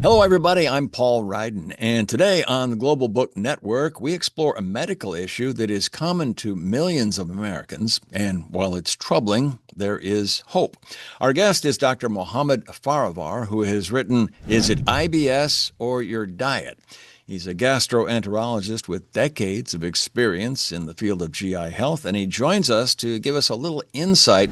Hello, everybody. I'm Paul Ryden, and today on the Global Book Network, we explore a medical issue that is common to millions of Americans. And while it's troubling, there is hope. Our guest is Dr. Mohammad Farivar, who has written, Is It IBS or Your Diet? He's a gastroenterologist with decades of experience in the field of GI health, and he joins us to give us a little insight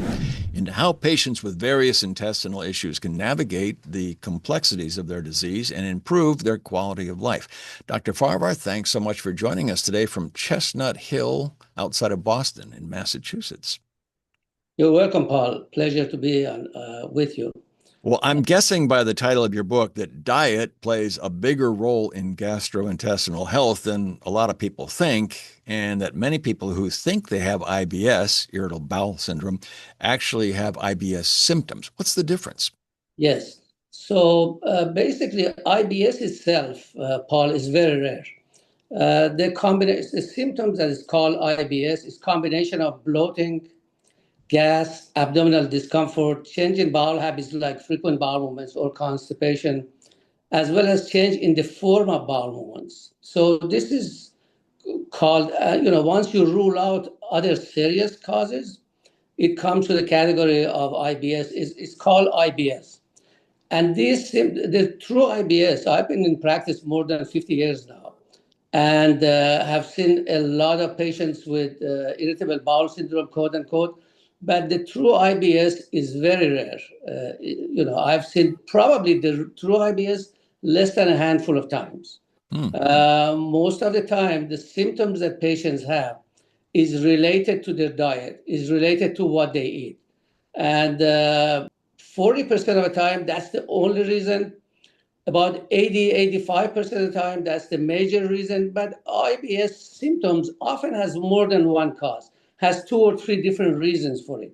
into how patients with various intestinal issues can navigate the complexities of their disease and improve their quality of life. Dr. Farivar, thanks so much for joining us today from Chestnut Hill outside of Boston in Massachusetts. You're welcome, Paul. Pleasure to be with you. Well, I'm guessing by the title of your book that diet plays a bigger role in gastrointestinal health than a lot of people think, and that many people who think they have IBS, irritable bowel syndrome, actually have IBS symptoms. What's the difference? Yes. So basically, IBS itself, Paul, is very rare. The symptoms that is called IBS is combination of bloating, gas, abdominal discomfort, change in bowel habits like frequent bowel movements or constipation, as well as change in the form of bowel movements. So this is called, once you rule out other serious causes, it comes to the category of IBS. It's called IBS. And the true IBS, I've been in practice more than 50 years now, and have seen a lot of patients with irritable bowel syndrome, quote unquote. But the true IBS is very rare. I've seen probably the true IBS less than a handful of times. Hmm. Most of the time, the symptoms that patients have is related to their diet, is related to what they eat. And 40% of the time, that's the only reason. About 85% of the time, that's the major reason. But IBS symptoms often has more than one cause, has two or three different reasons for it.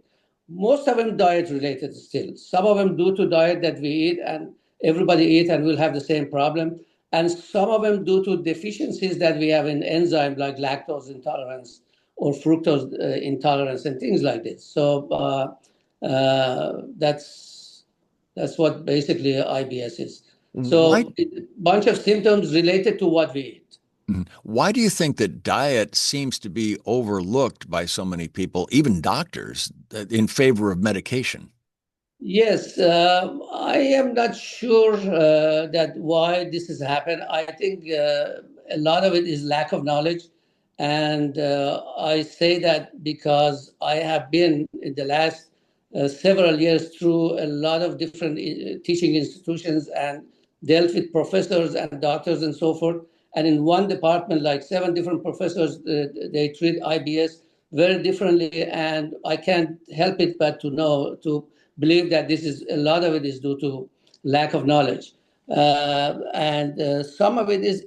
Most of them diet related still. Some of them due to diet that we eat and everybody eat and we'll have the same problem. And some of them due to deficiencies that we have in enzyme like lactose intolerance or fructose intolerance and things like this. So that's what basically IBS is. Why, So a bunch of symptoms related to what we eat. why do you think that diet seems to be overlooked by so many people, even doctors, in favor of medication? Yes, I am not sure that why this has happened. I think a lot of it is lack of knowledge. And I say that because I have been in the last several years through a lot of different teaching institutions and dealt with professors and doctors and so forth. And in one department, like seven different professors, they treat IBS very differently. And I can't help it but to believe that this is a lot of it is due to lack of knowledge. And some of it is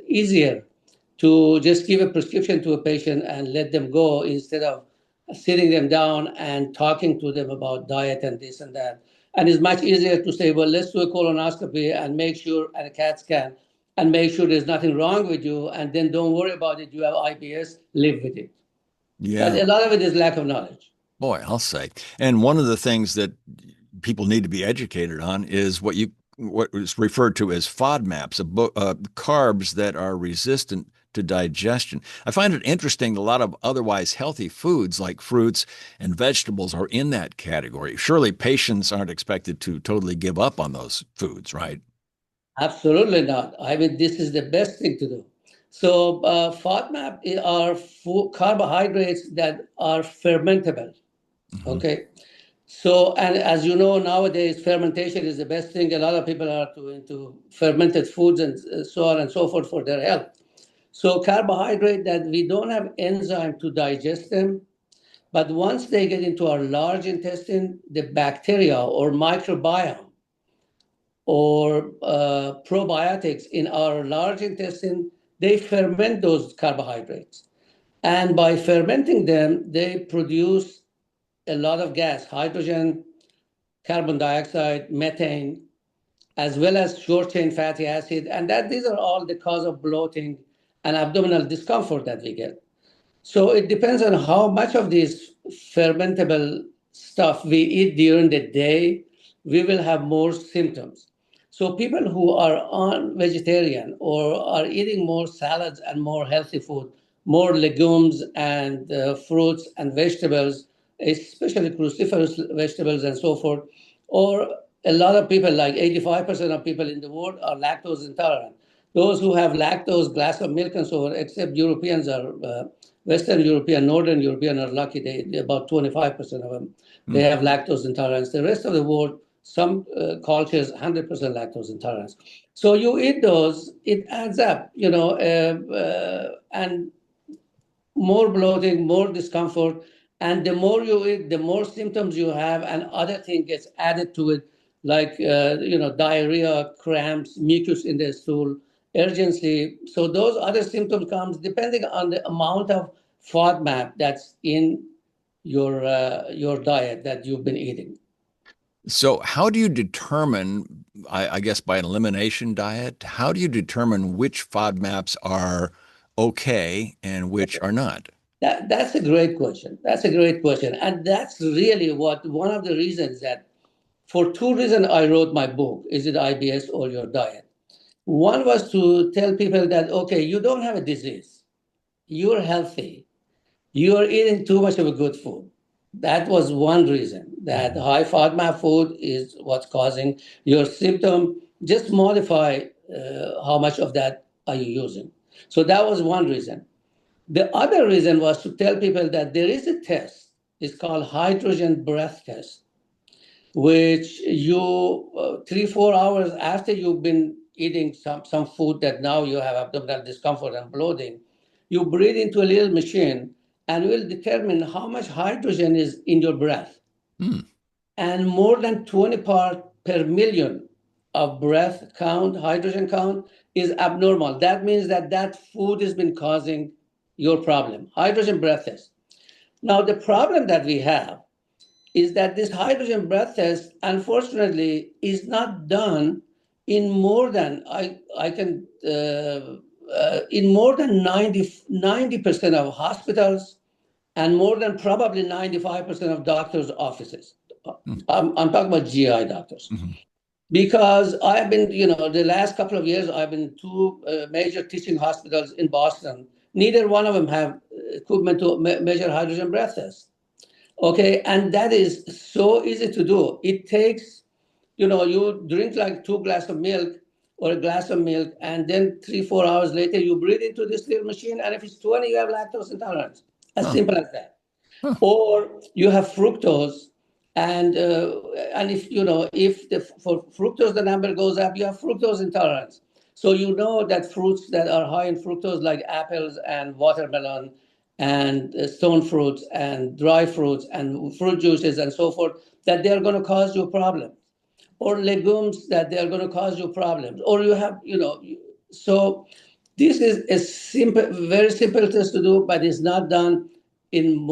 easier to just give a prescription to a patient and let them go instead of sitting them down and talking to them about diet and this and that. And it's much easier to say, well, let's do a colonoscopy and make sure, and a CAT scan, and make sure there's nothing wrong with you, and then don't worry about it. You have IBS, live with it. But Yeah. a lot of it is lack of knowledge. Boy, I'll say. And one of the things that people need to be educated on is what is referred to as FODMAPs, carbs that are resistant to digestion. I find it interesting that a lot of otherwise healthy foods like fruits and vegetables are in that category. Surely patients aren't expected to totally give up on those foods, right? Absolutely not. I mean, this is the best thing to do. So, FODMAP are carbohydrates that are fermentable. Hmm. Okay. So, and as you know, nowadays fermentation is the best thing. A lot of people are into fermented foods and so on and so forth for their health. So, carbohydrate that we don't have enzyme to digest them, but once they get into our large intestine, the bacteria or microbiome or probiotics in our large intestine, they ferment those carbohydrates. And by fermenting them, they produce a lot of gas, hydrogen, carbon dioxide, methane, as well as short chain fatty acid. And that these are all the cause of bloating and abdominal discomfort that we get. So it depends on how much of this fermentable stuff we eat during the day, we will have more symptoms. So people who are on vegetarian or are eating more salads and more healthy food, more legumes and fruits and vegetables, especially cruciferous vegetables and so forth, or a lot of people, like 85% of people in the world, are lactose intolerant. Those who have lactose, glass of milk and so on, except Europeans are, Western European, Northern European are lucky, they about 25% of them, they have lactose intolerance. The rest of the world, some cultures, 100% lactose intolerance. So you eat those, it adds up, and more bloating, more discomfort. And the more you eat, the more symptoms you have, and other thing gets added to it, like diarrhea, cramps, mucus in the stool, urgency. So those other symptoms comes depending on the amount of FODMAP that's in your diet that you've been eating. So, how do you determine, I guess, by an elimination diet, how do you determine which FODMAPs are okay and which are not? That's a great question. That's a great question. And that's really what one of the reasons that for two reasons I wrote my book, Is It IBS or Your Diet? One was to tell people that, okay, you don't have a disease. You're healthy. You're eating too much of a good food. That was one reason that high FODMAP food is what's causing your symptom. Just modify how much of that are you using. So that was one reason. The other reason was to tell people that there is a test. It's called hydrogen breath test, which you 3 4 hours after you've been eating some food that now you have abdominal discomfort and bloating, you breathe into a little machine and will determine how much hydrogen is in your breath. Hmm. And more than 20 parts per million of breath count, hydrogen count, is abnormal. That means that that food has been causing your problem. Hydrogen breath test. Now, the problem that we have is that this hydrogen breath test, unfortunately, is not done in more than I can in more than 90% of hospitals and more than probably 95% of doctors' offices. I'm talking about GI doctors. Mm-hmm. Because I've been, the last couple of years, I've been two major teaching hospitals in Boston. Neither one of them have equipment to measure hydrogen breath test. Okay, and that is so easy to do. It takes, you drink like 2 glasses of milk or a glass of milk, and then 3 4 hours later, you breathe into this little machine, and if it's 20, you have lactose intolerance. As Huh. simple as that. Huh. Or you have fructose, and if for fructose the number goes up, you have fructose intolerance. So you know that fruits that are high in fructose, like apples and watermelon and stone fruits and dry fruits and fruit juices and so forth, that they are going to cause you problems. Or legumes that they are going to cause you problems. Or you have, so this is a simple, very simple test to do, but it's not done in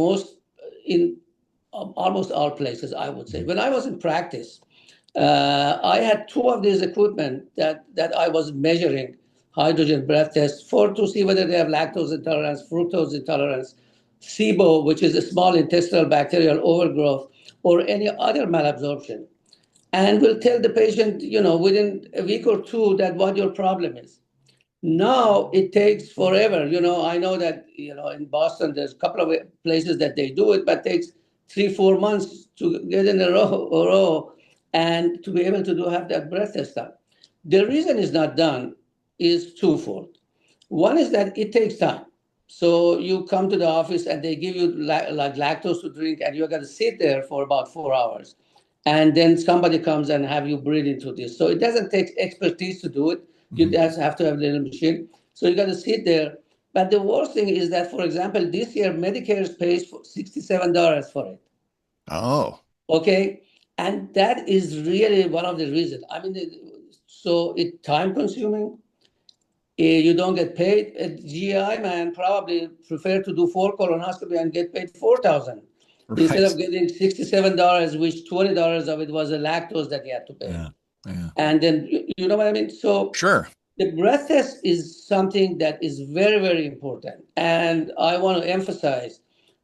almost all places, I would say. When I was in practice, I had two of these equipment that I was measuring hydrogen breath tests for to see whether they have lactose intolerance, fructose intolerance, SIBO, which is a small intestinal bacterial overgrowth, or any other malabsorption. And we'll tell the patient, within a week or two that what your problem is. Now it takes forever. I know that, in Boston, there's a couple of places that they do it, but it takes 3 4 months to get in a row and to be able to have that breath test done. The reason it's not done is twofold. One is that it takes time. So you come to the office and they give you like lactose to drink, and you're going to sit there for about 4 hours. And then somebody comes and have you breathe into this. So it doesn't take expertise to do it. You just have to have a little machine. So you got to sit there. But the worst thing is that, for example, this year Medicare pays for $67 for it. Oh. Okay, and that is really one of the reasons. I mean, so it's time consuming. You don't get paid. A GI man probably prefer to do 4 colonoscopy and get paid 4,000 instead Right. of getting $67, which $20 of it was a lactose that he had to pay. Yeah. Yeah. And then you know what I mean. So Sure. the breath test is something that is very, very important. And I want to emphasize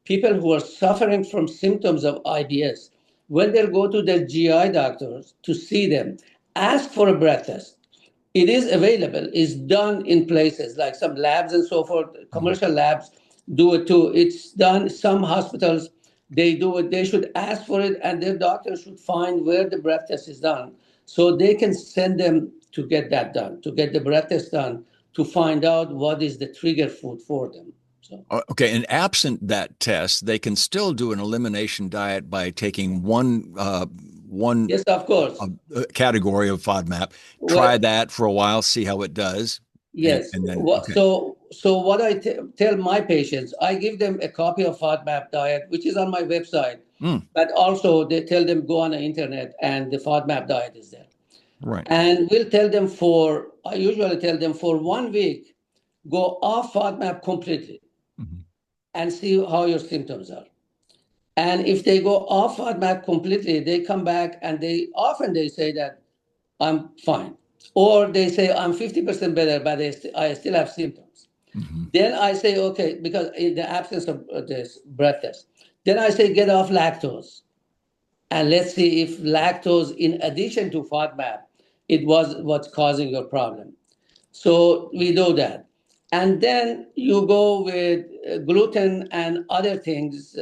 people who are suffering from symptoms of IBS, when they go to their GI doctors to see them, ask for a breath test. It is available, it's done in places like some labs and so forth. Commercial labs do it too. It's done, some hospitals, they do it. They should ask for it, and their doctor should find where the breath test is done so they can send them to get that done, to get the breath test done, to find out what is the trigger food for them. So, Okay, and absent that test, they can still do an elimination diet by taking one yes, of course. category of FODMAP. Try Well, that for a while, see how it does, yes. and then okay. So what I tell my patients, I give them a copy of FODMAP diet, which is on my website, Mm, but also they tell them go on the internet and the FODMAP diet is there. right. And I usually tell them for 1 week, go off FODMAP completely Mhm. and see how your symptoms are. And if they go off FODMAP completely, they come back and they say that I'm fine. Or they say I'm 50% better, but I still have symptoms. Mhm. Then I say, okay, because in the absence of this breath test, then I say get off lactose. And let's see if lactose, in addition to FODMAP, it was what's causing your problem. So we do that. And then you go with gluten and other things,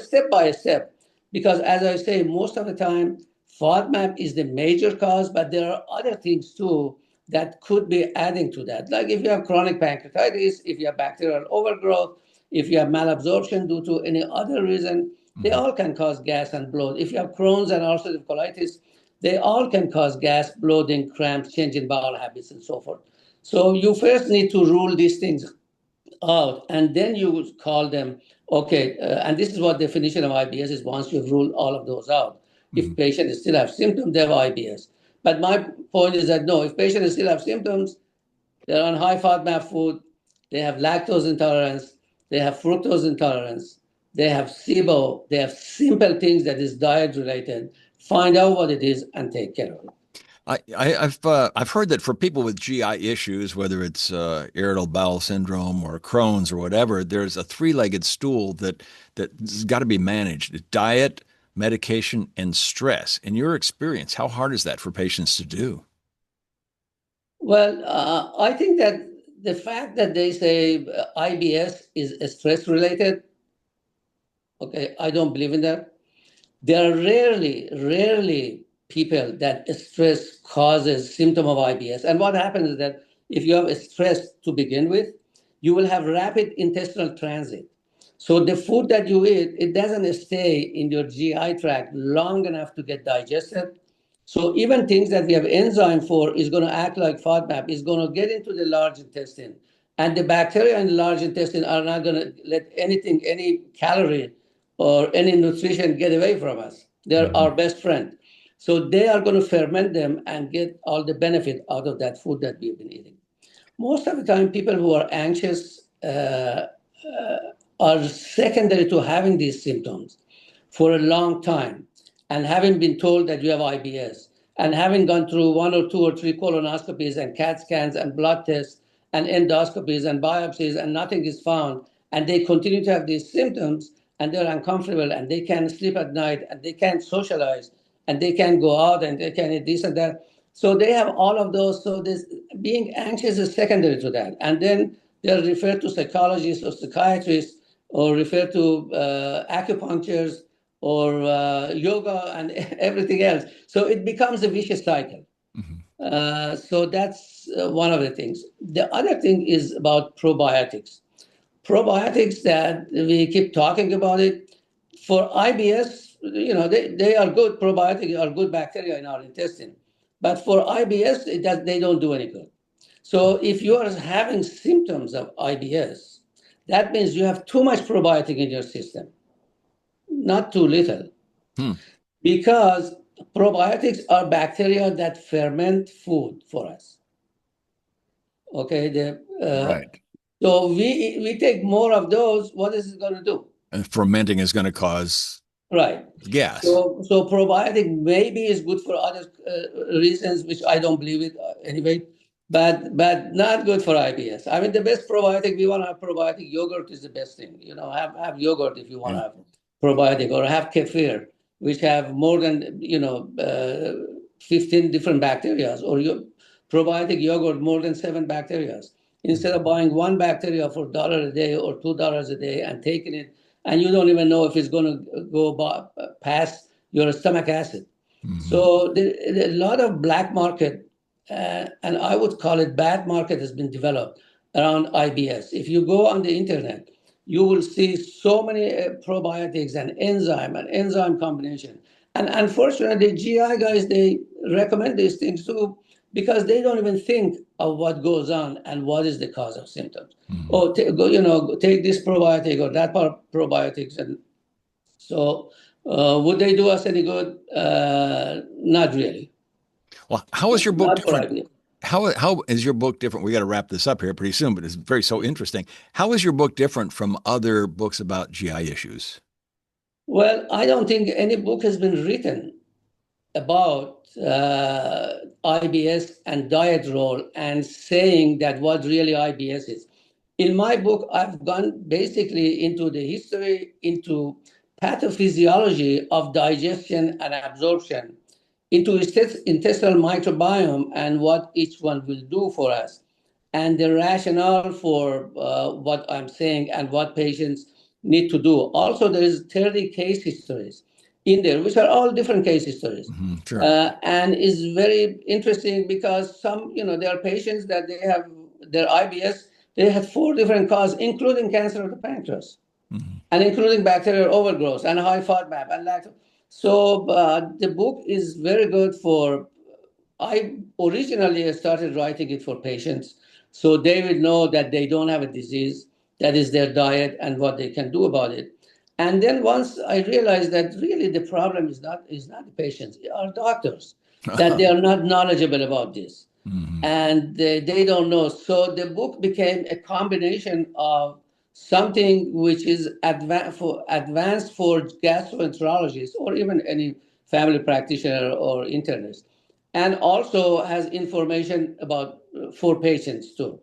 step by step. Because as I say, most of the time, FODMAP is the major cause, but there are other things too that could be adding to that. Like if you have chronic pancreatitis, if you have bacterial overgrowth, if you have malabsorption due to any other reason, they Mhm. all can cause gas and bloat. If you have Crohn's and ulcerative colitis, they all can cause gas, bloating, cramps, change in bowel habits, and so forth. So you first need to rule these things out, and then you call them, okay, and this is what definition of IBS is once you've ruled all of those out. If Mhm. patients still have symptoms, they have IBS. But my point is that no, if patients still have symptoms, they're on high FODMAP food, they have lactose intolerance, they have fructose intolerance, they have SIBO, they have simple things that is diet related. Find out what it is and take care of it. I've heard that for people with GI issues, whether it's irritable bowel syndrome or Crohn's or whatever, there's a three-legged stool that's got to be managed: diet, medication, and stress. In your experience, how hard is that for patients to do? Well, I think that the fact that they say IBS is stress related, okay, I don't believe in that. There are rarely people that stress causes symptom of IBS. And what happens is that if you have stress to begin with, you will have rapid intestinal transit. So the food that you eat, it doesn't stay in your GI tract long enough to get digested. So even things that we have enzyme for is going to act like FODMAP, is going to get into the large intestine. And the bacteria in the large intestine are not going to let any calorie or any nutrition get away from us. They're our Mhm. best friend. So they are going to ferment them and get all the benefit out of that food that we've been eating. Most of the time, people who are anxious are secondary to having these symptoms for a long time and having been told that you have IBS and having gone through one or two or three colonoscopies and CAT scans and blood tests and endoscopies and biopsies and nothing is found, and they continue to have these symptoms and they're uncomfortable and they can't sleep at night and they can't socialize and they can't go out and they can't eat this and that. So they have all of those. So this being anxious is secondary to that. And then they're referred to psychologists or psychiatrists or referred to acupuncturists or yoga and everything else. So it becomes a vicious cycle. Mhm. So that's one of the things. The other thing is about probiotics. Probiotics that we keep talking about it. For IBS, they are good. Probiotics are good bacteria in our intestine. But for IBS, they don't do any good. So if you are having symptoms of IBS, that means you have too much probiotic in your system, not too little, Hmm. because probiotics are bacteria that ferment food for us. Okay, Right. so we take more of those. What is it going to do? And fermenting is going to cause Right. gas. So probiotic maybe is good for other reasons, which I don't believe it anyway, but not good for IBS. I mean, the best probiotic, we want to have probiotic. Yogurt is the best thing. Have yogurt if you want Yeah. to have probiotic, or have kefir, which have more than 15 different bacteria, or your probiotic yogurt more than 7 bacteria. Instead of buying one bacteria for $1 a day or $2 a day and taking it, and you don't even know if it's going to go past your stomach acid. So a lot of black market, and I would call it bad market, has been developed around IBS. If you go on the internet, you will see so many probiotics and enzyme combination. And unfortunately, GI guys, they recommend these things too because they don't even think of what goes on and what is the cause of symptoms. Or take this probiotic or that probiotics, and so would they do us any good? Not really. Well, how is your book Not for different? IBS. How is your book different? We got to wrap this up here pretty soon, but it's very so interesting. How is your book different from other books about GI issues? Well, I don't think any book has been written about IBS and diet role and saying that what really IBS is. In my book, I've gone basically into the history, into pathophysiology of digestion and absorption, into intestinal microbiome and what each one will do for us, and the rationale for what I'm saying and what patients need to do. Also, there is 30 case histories in there, which are all different case histories. Sure. And is very interesting because there are patients that they have their IBS, they had 4 different causes, including cancer of the pancreas, and including bacterial overgrowth and high FODMAP and lactose. So the book is very good for, I originally started writing it for patients so they will know that they don't have a disease, that is their diet and what they can do about it. And then once I realized that really the problem is not the patients, our doctors, that they are not knowledgeable about this. And they don't know. So the book became a combination of something which is advanced for gastroenterologists or even any family practitioner or internist, and also has information about for patients too.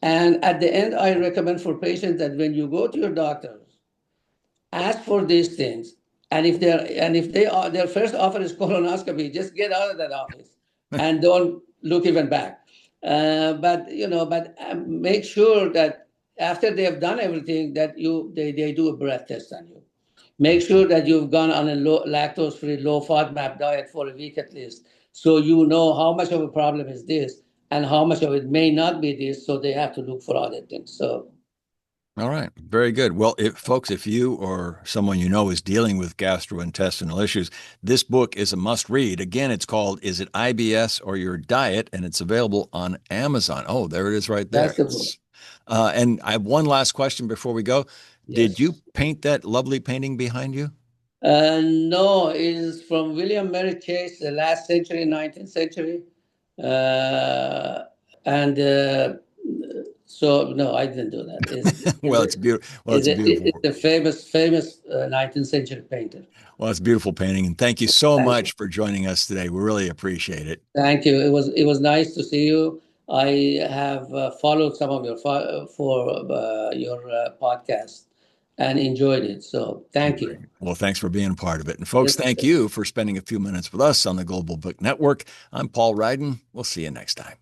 And at the end, I recommend for patients that when you go to your doctors, ask for these things. And if they are their first offer is colonoscopy, just get out of that office and don't look even back. But make sure that after they have done everything, that they do a breath test on you. Make sure that you've gone on a lactose-free, low FODMAP diet for a week at least, so you know how much of a problem is this and how much of it may not be this. So they have to look for other things. So. All right. Very good. Well, folks, if you or someone you know is dealing with gastrointestinal issues, this book is a must read. Again, it's called Is It IBS or Your Diet? And it's available on Amazon. Oh, there it is right there. That's the book. And I have one last question before we go. Did you Yes. paint that lovely painting behind you? No, it is from William Merritt Chase, the last century, 19th century. And so, no, I didn't do that. Well, it's beautiful. Well, it's beautiful. It's a famous 19th century painter. Well, it's a beautiful painting. And thank you so Thank much you. for joining us today. We really appreciate it. Thank you. It was nice to see you. I have followed some of your podcast and enjoyed it. So thank you. Well, thanks for being a part of it. And folks, Yes, thank you for spending a few minutes with us on the Global Book Network. I'm Paul Ryden. We'll see you next time.